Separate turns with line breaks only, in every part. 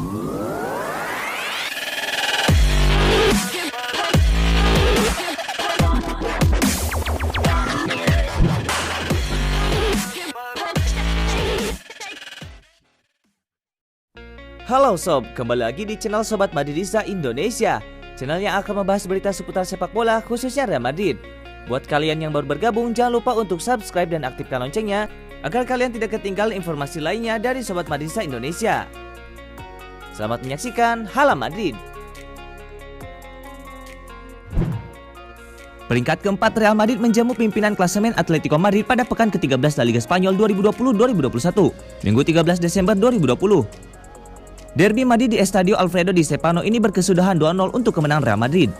Halo Sob, kembali lagi di channel Sobat Madridista Indonesia, channel yang akan membahas berita seputar sepak bola khususnya Real Madrid. Buat kalian yang baru bergabung, jangan lupa untuk subscribe dan aktifkan loncengnya agar kalian tidak ketinggalan informasi lainnya dari Sobat Madridista Indonesia. Selamat menyaksikan Hala Madrid. Peringkat keempat Real Madrid menjamu pimpinan klasemen Atletico Madrid pada pekan ke-13 La Liga Spanyol 2020-2021, Minggu 13 Desember 2020. Derby Madrid di Estadio Alfredo Di Stéfano ini berkesudahan 2-0 untuk kemenangan Real Madrid.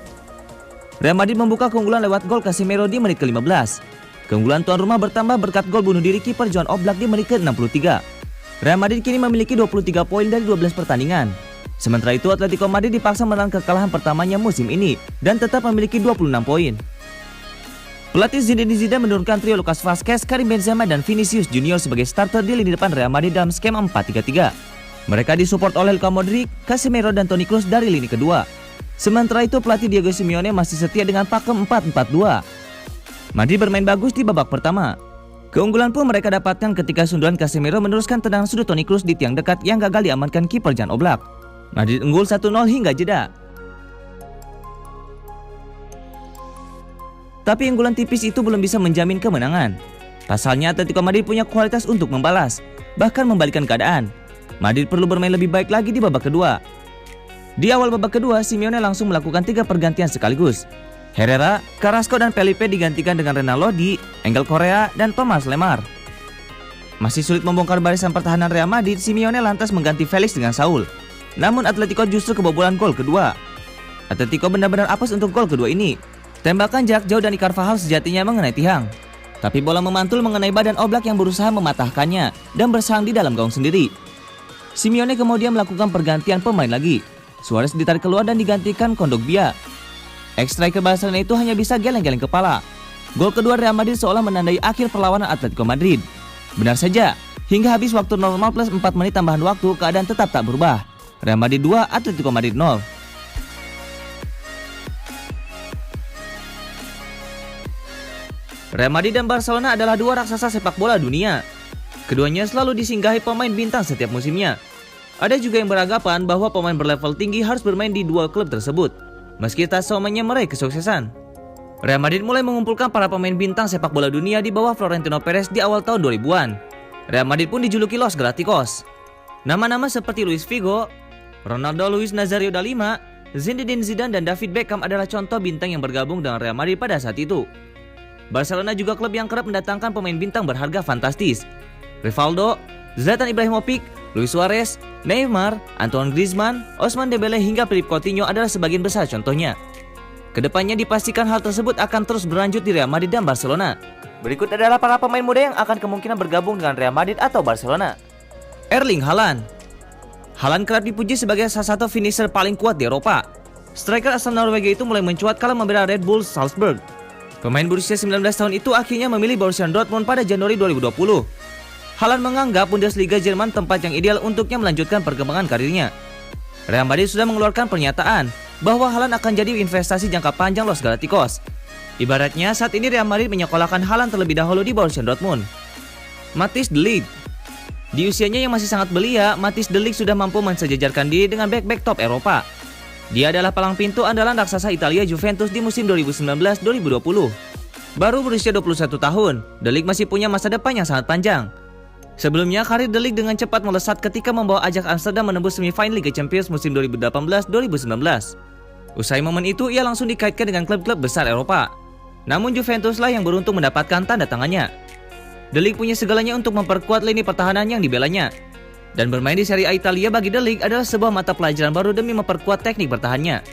Real Madrid membuka keunggulan lewat gol Casemiro di menit ke-15. Keunggulan tuan rumah bertambah berkat gol bunuh diri kiper Joan Oblak di menit ke-63. Real Madrid kini memiliki 23 poin dari 12 pertandingan. Sementara itu Atletico Madrid dipaksa menelan kekalahan pertamanya musim ini dan tetap memiliki 26 poin. Pelatih Zinedine Zidane menurunkan trio Lucas Vazquez, Karim Benzema dan Vinicius Junior sebagai starter di lini depan Real Madrid dalam skema 4-3-3. Mereka disupport oleh Luka Modric, Casemiro dan Toni Kroos dari lini kedua. Sementara itu pelatih Diego Simeone masih setia dengan pakem 4-4-2. Madrid bermain bagus di babak pertama. Keunggulan pun mereka dapatkan ketika sundulan Casemiro meneruskan tendangan sudut Toni Kroos di tiang dekat yang gagal diamankan kiper Jan Oblak. Madrid unggul 1-0 hingga jeda. Tapi unggulan tipis itu belum bisa menjamin kemenangan. Pasalnya Atletico Madrid punya kualitas untuk membalas, bahkan membalikkan keadaan. Madrid perlu bermain lebih baik lagi di babak kedua. Di awal babak kedua, Simeone langsung melakukan 3 pergantian sekaligus. Herrera, Carrasco dan Felipe digantikan dengan Renan Lodi, Angel Correa, dan Thomas Lemar. Masih sulit membongkar barisan pertahanan Real Madrid, Simeone lantas mengganti Felix dengan Saul. Namun Atletico justru kebobolan gol kedua. Atletico benar-benar apes untuk gol kedua ini. Tembakan jarak jauh dari Carvajal sejatinya mengenai tiang. Tapi bola memantul mengenai badan Oblak yang berusaha mematahkannya dan bersarang di dalam gawang sendiri. Simeone kemudian melakukan pergantian pemain lagi. Suarez ditarik keluar dan digantikan Kondogbia. Ex-striker Barcelona itu hanya bisa geleng-geleng kepala. Gol kedua Real Madrid seolah menandai akhir perlawanan Atletico Madrid. Benar saja, hingga habis waktu normal plus 4 menit tambahan waktu, keadaan tetap tak berubah. Real Madrid 2, Atletico Madrid 0. Real Madrid dan Barcelona adalah dua raksasa sepak bola dunia. Keduanya selalu disinggahi pemain bintang setiap musimnya. Ada juga yang beranggapan bahwa pemain berlevel tinggi harus bermain di dua klub tersebut, meski tak semuanya meraih kesuksesan. Real Madrid mulai mengumpulkan para pemain bintang sepak bola dunia di bawah Florentino Perez di awal tahun 2000-an. Real Madrid pun dijuluki Los Galacticos. Nama-nama seperti Luis Figo, Ronaldo Luis Nazario da Lima, Zinedine Zidane dan David Beckham adalah contoh bintang yang bergabung dengan Real Madrid pada saat itu. Barcelona juga klub yang kerap mendatangkan pemain bintang berharga fantastis. Rivaldo, Zlatan Ibrahimovic, Luis Suarez, Neymar, Antoine Griezmann, Ousmane Dembele hingga Philippe Coutinho adalah sebagian besar contohnya. Kedepannya dipastikan hal tersebut akan terus berlanjut di Real Madrid dan Barcelona. Berikut adalah para pemain muda yang akan kemungkinan bergabung dengan Real Madrid atau Barcelona. Erling Haaland. Haaland kerap dipuji sebagai salah satu finisher paling kuat di Eropa. Striker asal Norwegia itu mulai mencuat kala membela Red Bull Salzburg. Pemain berusia 19 tahun itu akhirnya memilih Borussia Dortmund pada Januari 2020. Haaland menganggap Bundesliga Jerman tempat yang ideal untuknya melanjutkan perkembangan karirnya. Real Madrid sudah mengeluarkan pernyataan bahwa Haaland akan jadi investasi jangka panjang Los Galacticos. Ibaratnya saat ini Real Madrid menyekolahkan Haaland terlebih dahulu di Borussia Dortmund. Matthijs de Ligt. Di usianya yang masih sangat belia, Matthijs de Ligt sudah mampu mensejajarkan diri dengan bek-bek top Eropa. Dia adalah palang pintu andalan raksasa Italia Juventus di musim 2019-2020. Baru berusia 21 tahun, de Ligt masih punya masa depan yang sangat panjang. Sebelumnya, karir de Ligt dengan cepat melesat ketika membawa Ajax Amsterdam menembus semifinal Liga Champions musim 2018-2019. Usai momen itu, ia langsung dikaitkan dengan klub-klub besar Eropa. Namun Juventuslah yang beruntung mendapatkan tanda tangannya. De Ligt punya segalanya untuk memperkuat lini pertahanan yang dibelanya. Dan bermain di Serie A Italia bagi de Ligt adalah sebuah mata pelajaran baru demi memperkuat teknik bertahannya.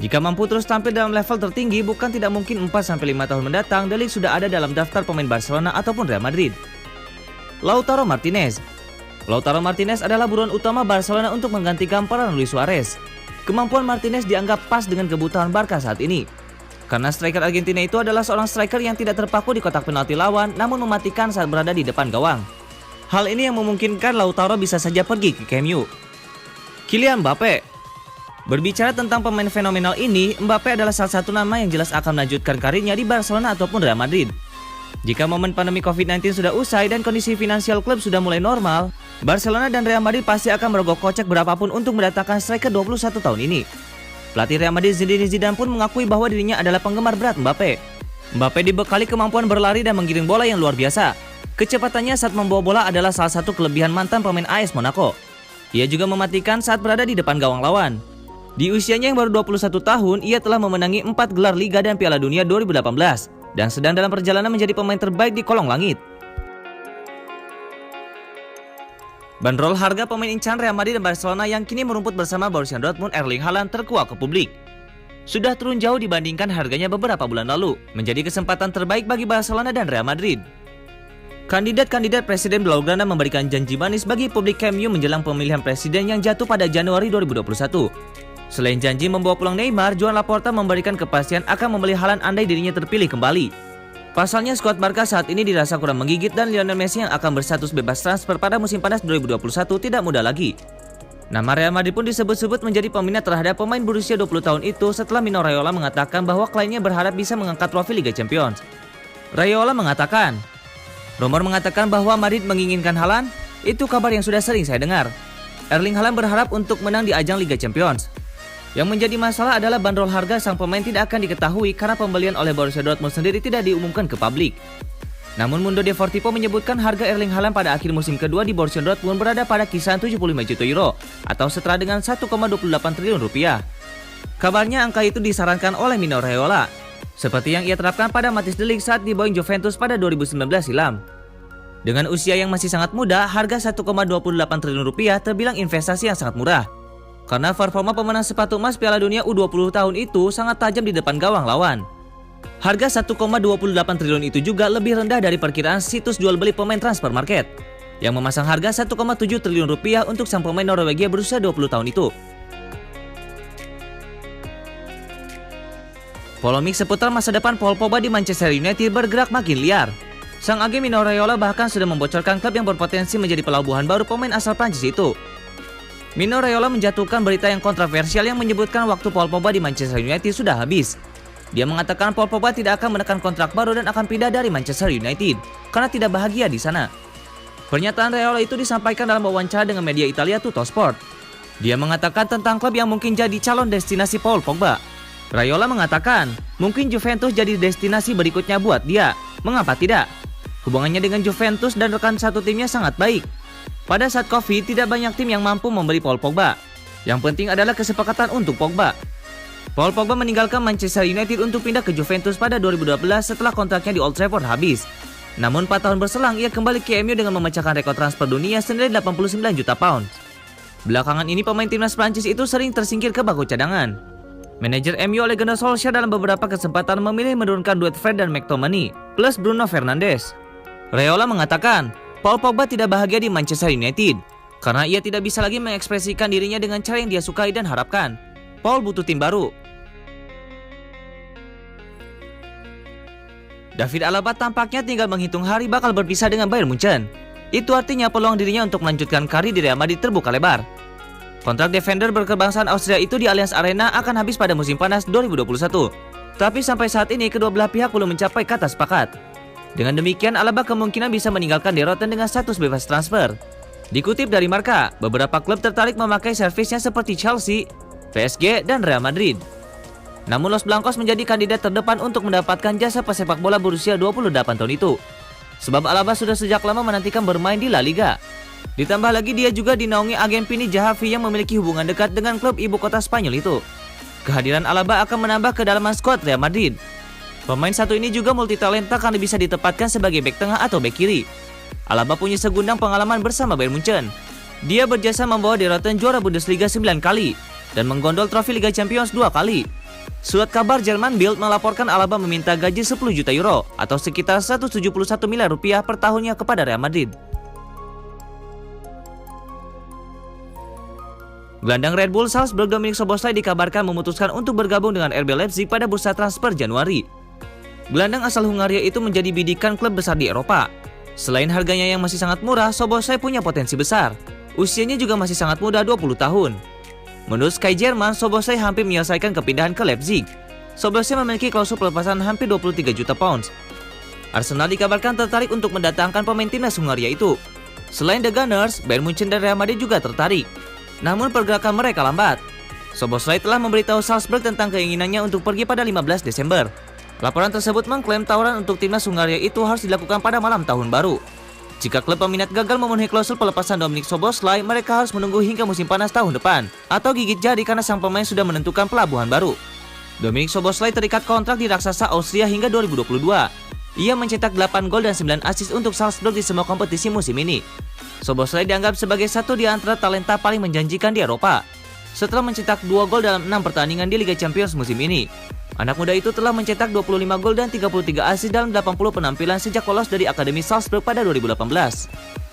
Jika mampu terus tampil dalam level tertinggi, bukan tidak mungkin 4-5 tahun mendatang, de Ligt sudah ada dalam daftar pemain Barcelona ataupun Real Madrid. Lautaro Martinez. Lautaro Martinez adalah buruan utama Barcelona untuk menggantikan peran Luis Suarez. Kemampuan Martinez dianggap pas dengan kebutuhan Barca saat ini. Karena striker Argentina itu adalah seorang striker yang tidak terpaku di kotak penalti lawan, namun mematikan saat berada di depan gawang. Hal ini yang memungkinkan Lautaro bisa saja pergi ke Camp Nou. Kylian Mbappe. Berbicara tentang pemain fenomenal ini, Mbappe adalah salah satu nama yang jelas akan melanjutkan karirnya di Barcelona ataupun Real Madrid. Jika momen pandemi COVID-19 sudah usai dan kondisi finansial klub sudah mulai normal, Barcelona dan Real Madrid pasti akan merogoh kocek berapapun untuk mendatangkan striker 21 tahun ini. Pelatih Real Madrid Zinedine Zidane pun mengakui bahwa dirinya adalah penggemar berat Mbappe. Mbappe dibekali kemampuan berlari dan menggiring bola yang luar biasa. Kecepatannya saat membawa bola adalah salah satu kelebihan mantan pemain AS Monaco. Ia juga mematikan saat berada di depan gawang lawan. Di usianya yang baru 21 tahun, ia telah memenangi 4 gelar Liga dan Piala Dunia 2018 dan sedang dalam perjalanan menjadi pemain terbaik di kolong langit. Bandrol harga pemain incaran Real Madrid dan Barcelona yang kini merumput bersama Borussia Dortmund Erling Haaland terkuak ke publik. Sudah turun jauh dibandingkan harganya beberapa bulan lalu, menjadi kesempatan terbaik bagi Barcelona dan Real Madrid. Kandidat-kandidat Presiden Blaugrana memberikan janji manis bagi publik Camp Nou menjelang pemilihan presiden yang jatuh pada Januari 2021. Selain janji membawa pulang Neymar, Joan Laporta memberikan kepastian akan membeli Haaland andai dirinya terpilih kembali. Pasalnya skuad Barca saat ini dirasa kurang menggigit dan Lionel Messi yang akan berstatus bebas transfer pada musim panas 2021 tidak mudah lagi. Nama Real Madrid pun disebut-sebut menjadi peminat terhadap pemain berusia 20 tahun itu setelah Mino Raiola mengatakan bahwa kliennya berharap bisa mengangkat trofi Liga Champions. Raiola mengatakan, rumor mengatakan bahwa Madrid menginginkan Haaland, itu kabar yang sudah sering saya dengar. Erling Haaland berharap untuk menang di ajang Liga Champions. Yang menjadi masalah adalah bandrol harga sang pemain tidak akan diketahui karena pembelian oleh Borussia Dortmund sendiri tidak diumumkan ke publik. Namun Mundo Deportivo menyebutkan harga Erling Haaland pada akhir musim kedua di Borussia Dortmund berada pada kisaran 75 juta euro atau setara dengan 1,28 triliun rupiah. Kabarnya angka itu disarankan oleh Mino Raiola, seperti yang ia terapkan pada Matthijs de Ligt saat dibawa Juventus pada 2019 silam. Dengan usia yang masih sangat muda, harga 1,28 triliun rupiah terbilang investasi yang sangat murah. Karena performa pemenang sepatu emas Piala Dunia U20 tahun itu sangat tajam di depan gawang lawan. Harga 1,28 triliun itu juga lebih rendah dari perkiraan situs jual beli pemain transfer market yang memasang harga 1,7 triliun rupiah untuk sang pemain Norwegia berusia 20 tahun itu. Polemik seputar masa depan Paul Pogba di Manchester United bergerak makin liar. Sang agen Mino Raiola bahkan sudah membocorkan klub yang berpotensi menjadi pelabuhan baru pemain asal Prancis itu. Mino Raiola menjatuhkan berita yang kontroversial yang menyebutkan waktu Paul Pogba di Manchester United sudah habis. Dia mengatakan Paul Pogba tidak akan menekan kontrak baru dan akan pindah dari Manchester United karena tidak bahagia di sana. Pernyataan Raiola itu disampaikan dalam wawancara dengan media Italia Tuttosport. Dia mengatakan tentang klub yang mungkin jadi calon destinasi Paul Pogba. Raiola mengatakan, mungkin Juventus jadi destinasi berikutnya buat dia. Mengapa tidak? Hubungannya dengan Juventus dan rekan satu timnya sangat baik. Pada saat Covid, tidak banyak tim yang mampu membeli Paul Pogba. Yang penting adalah kesepakatan untuk Pogba. Paul Pogba meninggalkan Manchester United untuk pindah ke Juventus pada 2012 setelah kontraknya di Old Trafford habis. Namun 4 tahun berselang, ia kembali ke MU dengan memecahkan rekor transfer dunia senilai 89 juta pound. Belakangan ini pemain timnas Prancis itu sering tersingkir ke bangku cadangan. Manajer MU Ole Gunnar Solskjaer dalam beberapa kesempatan memilih menurunkan duet Fred dan McTominay plus Bruno Fernandes. Raiola mengatakan, Paul Pogba tidak bahagia di Manchester United karena ia tidak bisa lagi mengekspresikan dirinya dengan cara yang dia sukai dan harapkan. Paul butuh tim baru. David Alaba tampaknya tinggal menghitung hari bakal berpisah dengan Bayern Munchen. Itu artinya peluang dirinya untuk melanjutkan karir di Real Madrid terbuka lebar. Kontrak defender berkebangsaan Austria itu di Allianz Arena akan habis pada musim panas 2021. Tapi sampai saat ini kedua belah pihak belum mencapai kata sepakat. Dengan demikian, Alaba kemungkinan bisa meninggalkan Die Roten dengan status bebas transfer. Dikutip dari Marca, beberapa klub tertarik memakai servisnya seperti Chelsea, PSG, dan Real Madrid. Namun Los Blancos menjadi kandidat terdepan untuk mendapatkan jasa pesepak bola berusia 28 tahun itu. Sebab Alaba sudah sejak lama menantikan bermain di La Liga. Ditambah lagi dia juga dinaungi agen Pini Zahavi yang memiliki hubungan dekat dengan klub ibu kota Spanyol itu. Kehadiran Alaba akan menambah kedalaman skuad Real Madrid. Pemain satu ini juga multitalenta karena bisa ditempatkan sebagai bek tengah atau bek kiri. Alaba punya segudang pengalaman bersama Bayern Munchen. Dia berjasa membawa Die Roten juara Bundesliga 9 kali dan menggondol trofi Liga Champions 2 kali. Surat kabar Jerman Bild melaporkan Alaba meminta gaji 10 juta euro atau sekitar 171 miliar rupiah per tahunnya kepada Real Madrid. Gelandang Red Bull Salzburg Dominik Szoboszlai dikabarkan memutuskan untuk bergabung dengan RB Leipzig pada bursa transfer Januari. Gelandang asal Hungaria itu menjadi bidikan klub besar di Eropa. Selain harganya yang masih sangat murah, Szoboszlai punya potensi besar. Usianya juga masih sangat muda, 20 tahun. Menurut Sky Jerman, Szoboszlai hampir menyelesaikan kepindahan ke Leipzig. Szoboszlai memiliki klausul pelepasan hampir 23 juta pounds. Arsenal dikabarkan tertarik untuk mendatangkan pemain timnas Hungaria itu. Selain The Gunners, Bayern Munchen dan Real Madrid juga tertarik. Namun pergerakan mereka lambat. Szoboszlai telah memberitahu Salzburg tentang keinginannya untuk pergi pada 15 Desember. Laporan tersebut mengklaim tawaran untuk timnas Hungaria itu harus dilakukan pada malam tahun baru. Jika klub peminat gagal memenuhi klausul pelepasan Dominik Szoboszlai, mereka harus menunggu hingga musim panas tahun depan, atau gigit jari karena sang pemain sudah menentukan pelabuhan baru. Dominik Szoboszlai terikat kontrak di raksasa Austria hingga 2022. Ia mencetak 8 gol dan 9 assist untuk Salzburg di semua kompetisi musim ini. Szoboszlai dianggap sebagai satu di antara talenta paling menjanjikan di Eropa. Setelah mencetak 2 gol dalam 6 pertandingan di Liga Champions musim ini, anak muda itu telah mencetak 25 gol dan 33 assist dalam 80 penampilan sejak lolos dari Akademi Salzburg pada 2018.